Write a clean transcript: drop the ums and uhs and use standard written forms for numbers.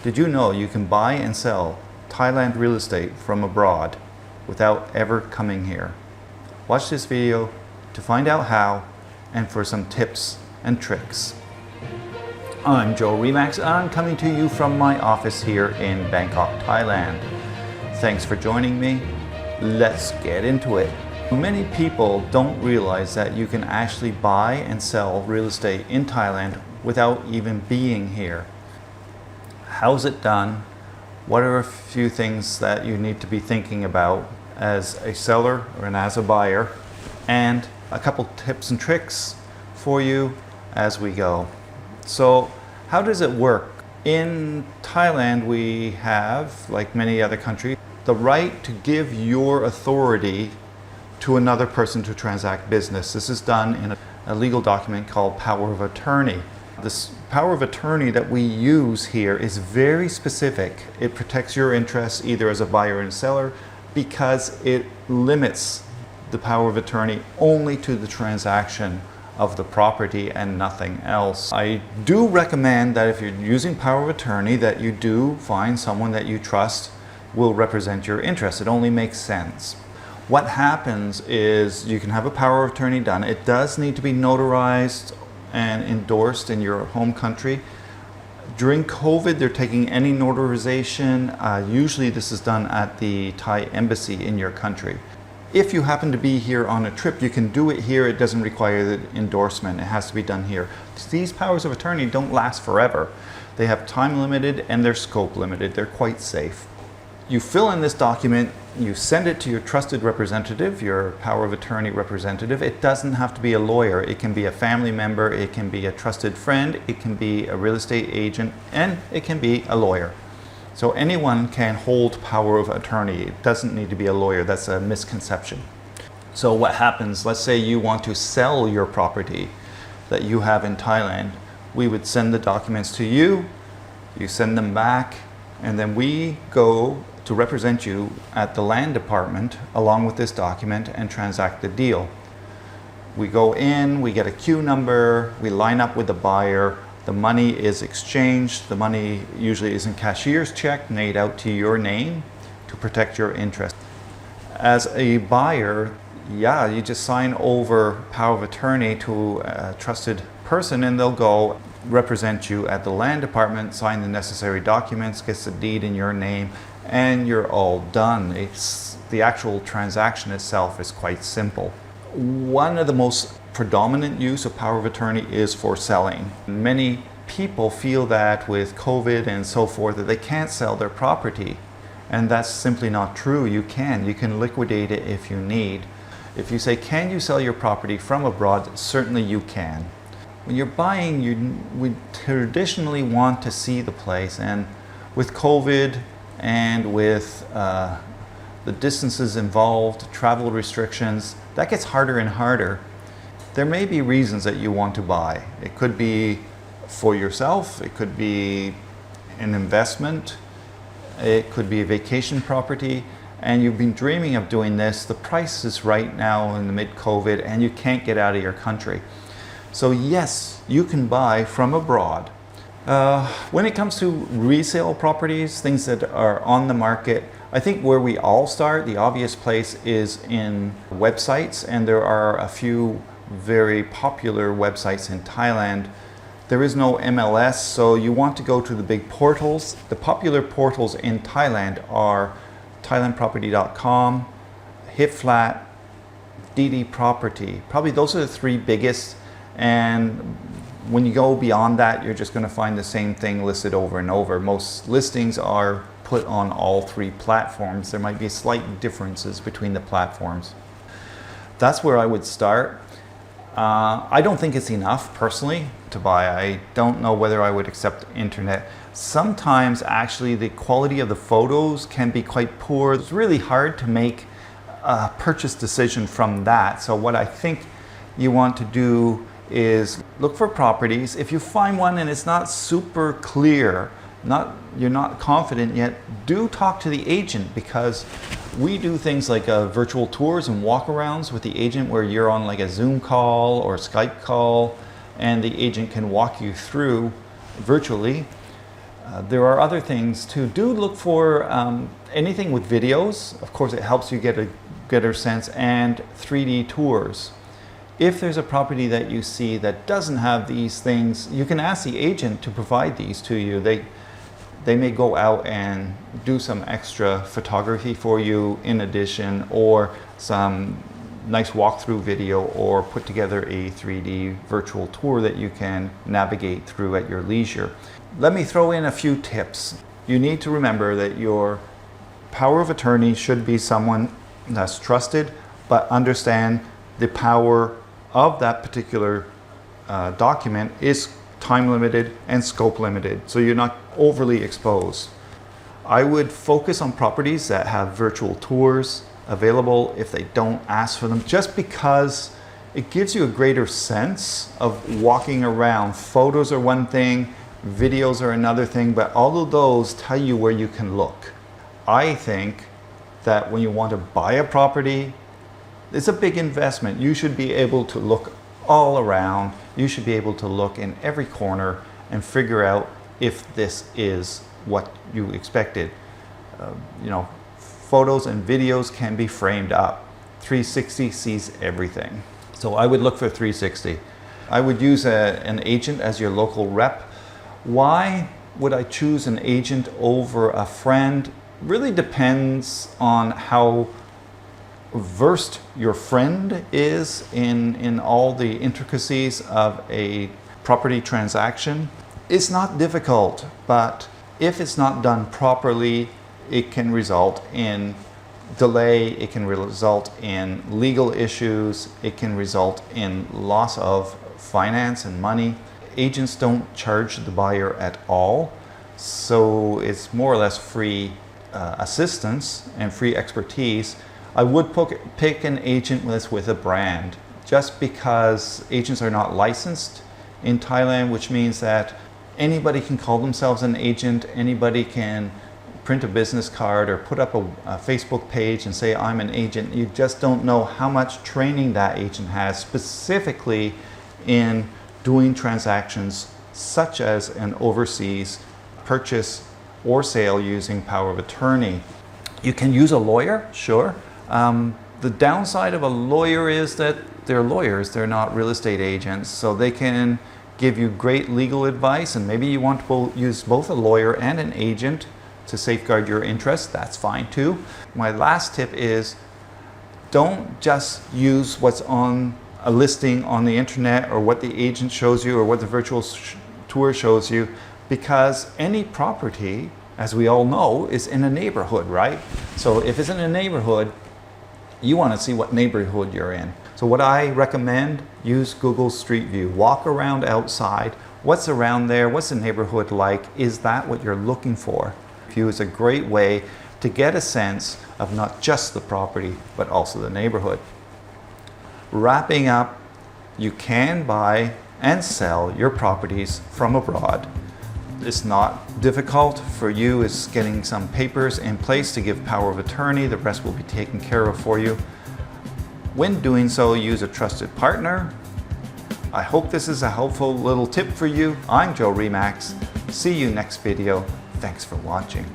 Did you know you can buy and sell Thailand real estate from abroad without ever coming here? Watch this video to find out how and for some tips and tricks. I'm Joe Remax. I'm coming to you from my office here in Bangkok, Thailand. Thanks for joining me. Let's get into it. Many people don't realize that you can actually buy and sell real estate in Thailand without even being here. How's it done? What are a few things that you need to be thinking about as a seller and as a buyer? And a couple tips and tricks for you as we go. So how does it work? In Thailand, we have, like many other countries, the right to give your authority to another person to transact business. This is done in a legal document called power of attorney. This power of attorney that we use here is very specific. It protects your interests either as a buyer and seller because it limits the power of attorney only to the transaction of the property and nothing else. I do recommend that if you're using power of attorney that you do find someone that you trust will represent your interests. It only makes sense. What happens is you can have a power of attorney done. It does need to be notarized and endorsed in your home country. During COVID, they're taking any notarization. Usually this is done at the Thai embassy in your country. If you happen to be here on a trip, you can do it here. It doesn't require the endorsement. It has to be done here. These powers of attorney don't last forever. They have time limited and they're scope limited. They're quite safe. You fill in this document, you send it to your trusted representative, your power of attorney representative. It doesn't have to be a lawyer. It can be a family member, it can be a trusted friend, it can be a real estate agent, and it can be a lawyer. So anyone can hold power of attorney. It doesn't need to be a lawyer. That's a misconception. So what happens, let's say you want to sell your property that you have in Thailand. We would send the documents to you, you send them back, and then we go to represent you at the land department along with this document and transact the deal. We go in, we get a queue number, we line up with the buyer, the money is exchanged, the money usually is in cashier's check made out to your name to protect your interest. As a buyer, you just sign over power of attorney to a trusted person and they'll go represent you at the land department, sign the necessary documents, gets the deed in your name, and you're all done. The actual transaction itself is quite simple. One of the most predominant use of power of attorney is for selling. Many people feel that with COVID and so forth that they can't sell their property, and that's simply not true. You can liquidate it if you need. If you say, can you sell your property from abroad? Certainly you can. When you're buying, we traditionally want to see the place, and with COVID and with the distances involved, travel restrictions, that gets harder and harder. There may be reasons that you want to buy. It could be for yourself, it could be an investment, it could be a vacation property, and you've been dreaming of doing this. The price is right now in the mid-COVID and you can't get out of your country. So yes, you can buy from abroad. When it comes to resale properties, things that are on the market, I think where we all start, the obvious place is in websites, and there are a few very popular websites in Thailand. There is no MLS, so you want to go to the big portals. The popular portals in Thailand are thailandproperty.com, HitFlat, DD Property. Probably those are the three biggest, and when you go beyond that, you're just going to find the same thing listed over and over. Most listings are put on all three platforms. There might be slight differences between the platforms. That's where I would start. I don't think it's enough personally to buy. I don't know whether I would accept internet. Sometimes actually the quality of the photos can be quite poor. It's really hard to make a purchase decision from that. So what I think you want to do is look for properties. If you find one and it's not super clear, you're not confident yet, do talk to the agent, because we do things like virtual tours and walkarounds with the agent where you're on like a Zoom call or Skype call and the agent can walk you through virtually There are other things too. Do look for anything with videos. Of course, it helps you get a better sense, and 3D tours. If there's a property that you see that doesn't have these things, you can ask the agent to provide these to you. They may go out and do some extra photography for you in addition, or some nice walkthrough video, or put together a 3D virtual tour that you can navigate through at your leisure. Let me throw in a few tips. You need to remember that your power of attorney should be someone that's trusted, but understand the power of that particular document is time limited and scope limited, so you're not overly exposed. I would focus on properties that have virtual tours available if they don't ask for them, just because it gives you a greater sense of walking around. Photos are one thing, videos are another thing, but all of those tell you where you can look. I think that when you want to buy a property, it's a big investment. You should be able to look all around. You should be able to look in every corner and figure out if this is what you expected. Photos and videos can be framed up. 360 sees everything. So I would look for 360. I would use an agent as your local rep. Why would I choose an agent over a friend? Really depends on how versed your friend is in all the intricacies of a property transaction. It's not difficult, but if it's not done properly, it can result in delay, it can result in legal issues, it can result in loss of finance and money. Agents don't charge the buyer at all, so it's more or less free assistance and free expertise. I would pick an agent with a brand, just because agents are not licensed in Thailand, which means that anybody can call themselves an agent, anybody can print a business card or put up a Facebook page and say, I'm an agent. You just don't know how much training that agent has, specifically in doing transactions such as an overseas purchase or sale using power of attorney. You can use a lawyer, sure. The downside of a lawyer is that they're lawyers, they're not real estate agents, so they can give you great legal advice, and maybe you want to use both a lawyer and an agent to safeguard your interests. That's fine too. My last tip is, don't just use what's on a listing on the internet or what the agent shows you or what the virtual tour shows you, because any property, as we all know, is in a neighborhood, right? So if it's in a neighborhood, you want to see what neighborhood you're in. So what I recommend, use Google Street View. Walk around outside. What's around there? What's the neighborhood like? Is that what you're looking for? View is a great way to get a sense of not just the property, but also the neighborhood. Wrapping up, you can buy and sell your properties from abroad. It's not difficult. For you, it's getting some papers in place to give power of attorney. The rest will be taken care of for you. When doing so, use a trusted partner. I hope this is a helpful little tip for you. I'm Joe Remax. See you next video. Thanks for watching.